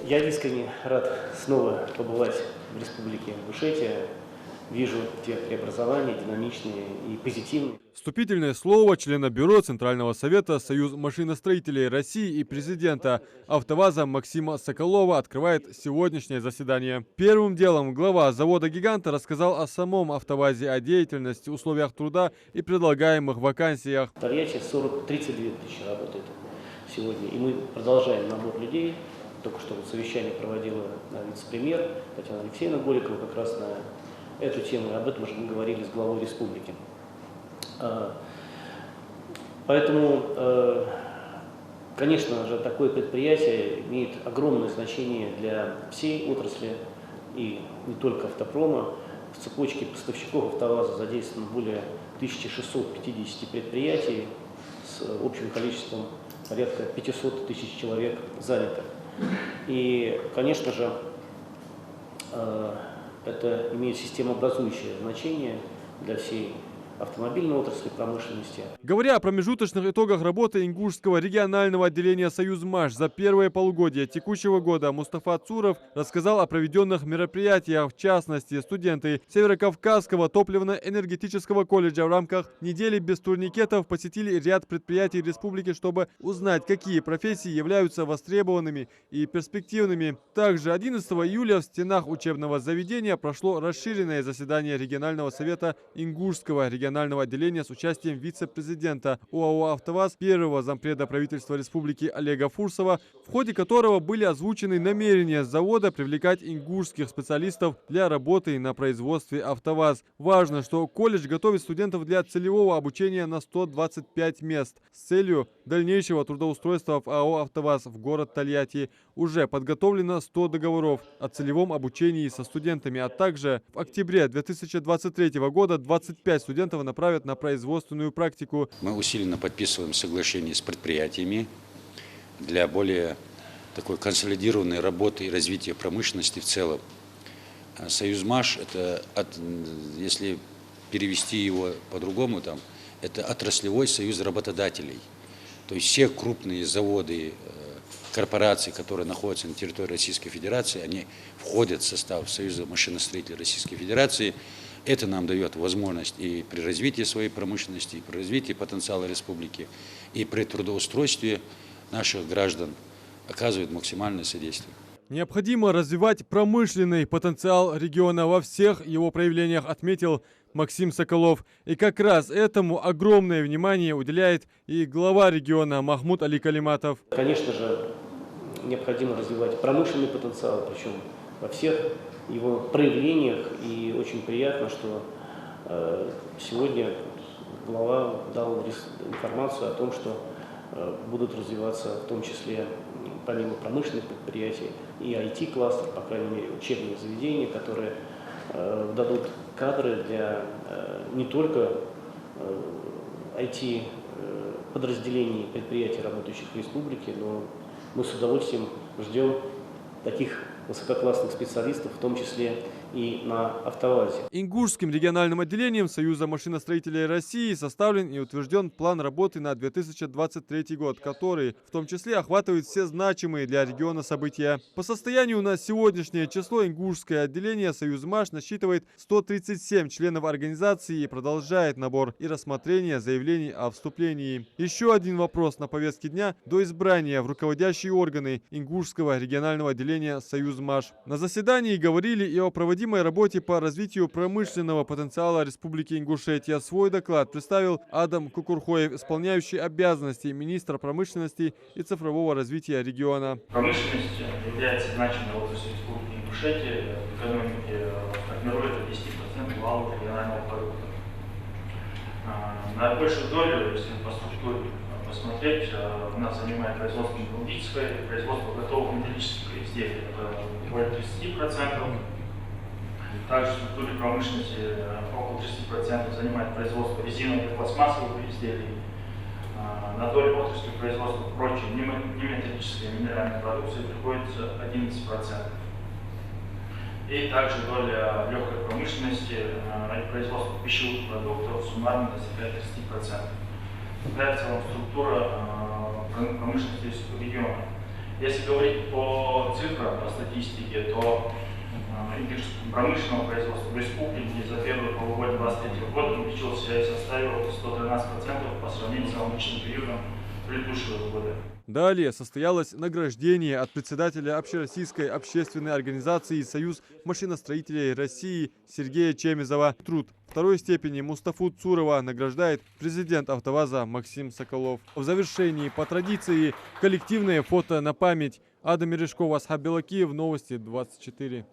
Я искренне рад снова побывать в Республике Ингушетия. Вижу те преобразования динамичные и позитивные. Вступительное слово члена бюро Центрального совета Союз машиностроителей России и президента АвтоВАЗа Максима Соколова открывает сегодняшнее заседание. Первым делом глава завода-гиганта рассказал о самом АвтоВАЗе, о деятельности, условиях труда и предлагаемых вакансиях. В Тольятти 32 тысячи работает сегодня, и мы продолжаем набор людей. Только что совещание проводила вице-премьер Татьяна Алексеевна Голикова как раз на эту тему, и об этом уже мы говорили с главой республики. Поэтому, конечно же, такое предприятие имеет огромное значение для всей отрасли и не только автопрома. В цепочке поставщиков АвтоВАЗа задействовано более 1650 предприятий с общим количеством порядка 500 тысяч человек занято. И, конечно же, это имеет системообразующее значение для всей автомобильной отрасли промышленности. Говоря о промежуточных итогах работы Ингушского регионального отделения «Союзмаш» за первое полугодие текущего года, Мустафа Цуров рассказал о проведенных мероприятиях. В частности, студенты Северокавказского топливно-энергетического колледжа в рамках недели без турникетов посетили ряд предприятий республики, чтобы узнать, какие профессии являются востребованными и перспективными. Также 11 июля в стенах учебного заведения прошло расширенное заседание регионального совета Ингушского регионального отделения с участием вице-президента ОАО «АвтоВАЗ», первого зампреда правительства республики Олега Фурсова, в ходе которого были озвучены намерения завода привлекать ингушских специалистов для работы на производстве «АвтоВАЗ». Важно, что колледж готовит студентов для целевого обучения на 125 мест с целью дальнейшего трудоустройства в АО «АвтоВАЗ» в город Тольятти. Уже подготовлено 100 договоров о целевом обучении со студентами, а также в октябре 2023 года 25 студентов направят на производственную практику. Мы усиленно подписываем соглашения с предприятиями для более такой консолидированной работы и развития промышленности в целом. «Союзмаш» — это, если перевести его по-другому, это отраслевой союз работодателей. То есть все крупные заводы, корпорации, которые находятся на территории Российской Федерации, они входят в состав Союза машиностроителей Российской Федерации. Это нам дает возможность и при развитии своей промышленности, и при развитии потенциала республики, и при трудоустройстве наших граждан оказывает максимальное содействие. Необходимо развивать промышленный потенциал региона во всех его проявлениях, отметил Максим Соколов. И как раз этому огромное внимание уделяет и глава региона Махмуд Али Калиматов. Конечно же, необходимо развивать промышленный потенциал, причем во всех его проявлениях. И очень приятно, что сегодня глава дал информацию о том, что будут развиваться в том числе, помимо промышленных предприятий, и IT-кластер, по крайней мере, учебные заведения, которые дадут кадры для не только IT-подразделений предприятий, работающих в республике, но мы с удовольствием ждем таких высококлассных специалистов, в том числе и на АвтоВАЗе. Ингушским региональным отделением Союза машиностроителей России составлен и утвержден план работы на 2023 год, который в том числе охватывает все значимые для региона события. По состоянию на сегодняшнее число Ингушское отделение «Союзмаш» насчитывает 137 членов организации и продолжает набор и рассмотрение заявлений о вступлении. Еще один вопрос на повестке дня до избрания в руководящие органы Ингушского регионального отделения «Союзмаш». На заседании говорили и о проводимой работе по развитию промышленного потенциала Республики Ингушетия. Свой доклад представил Адам Кукурхоев, исполняющий обязанности министра промышленности и цифрового развития региона. Промышленность является значимой отраслью Республики Ингушетия. В экономике формирует 10% валового регионального продукта. Наибольшую долю, если по структуре посмотреть, у нас занимает производство металлургическое, производство готовых металлических изделий, это более 30%. Также в структуре промышленности около 30% занимает производство резиновых и пластмассовых изделий. На долю отрасли производства прочей неметаллической минеральной продукции приходится 11%. И также доля легкой промышленности и производства пищевых продуктов суммарно достигает 30%. Такая в целом структура промышленности региона. Если говорить по цифрам, по статистике, то индекс промышленного производства в республике за первое полугодие 2023 года увеличился и составил 113% по сравнению с аналогичным периодом предыдущего года. Далее состоялось награждение от председателя Общероссийской общественной организации «Союз машиностроителей России» Сергея Чемизова. Труд второй степени Мустафу Цурова награждает президент АвтоВАЗа Максим Соколов. В завершении, по традиции, коллективное фото на память. Адам Мережков, Асхаб Белакиев, Новости 24.